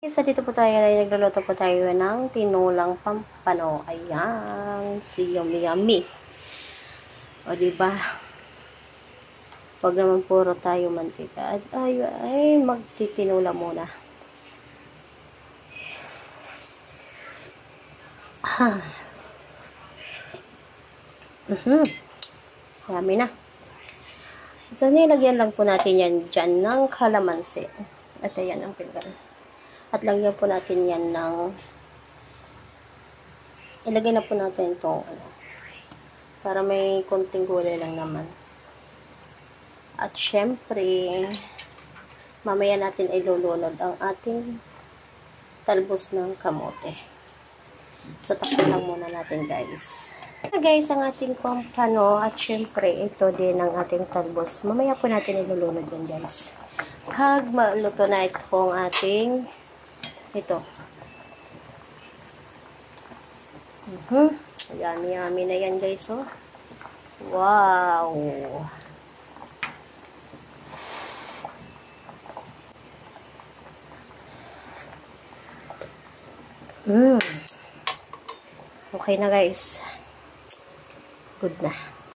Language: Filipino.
Isa dito po tayo ay nagluluto po tayo ng tinulang pampano. Ayan, si yummy yummy. O diba? Wag naman puro tayo mantika. At ay magtitinula muna. Yummy na. So, nilagyan lang po natin yan dyan ng kalamansi. At ayan ang pinagano. At lagyan po natin yan ng ilagay na po natin itong para may konting gulay lang naman. At syempre mamaya natin ilulunod ang ating talbos ng kamote. So takpan lang muna natin guys. Guys, ang ating pampano at syempre ito din ang ating talbos. Mamaya po natin ilulunod yan guys. Pag maluto na itong ating ito. Yummy na yan guys, oh. Wow! Okay na guys. Good na.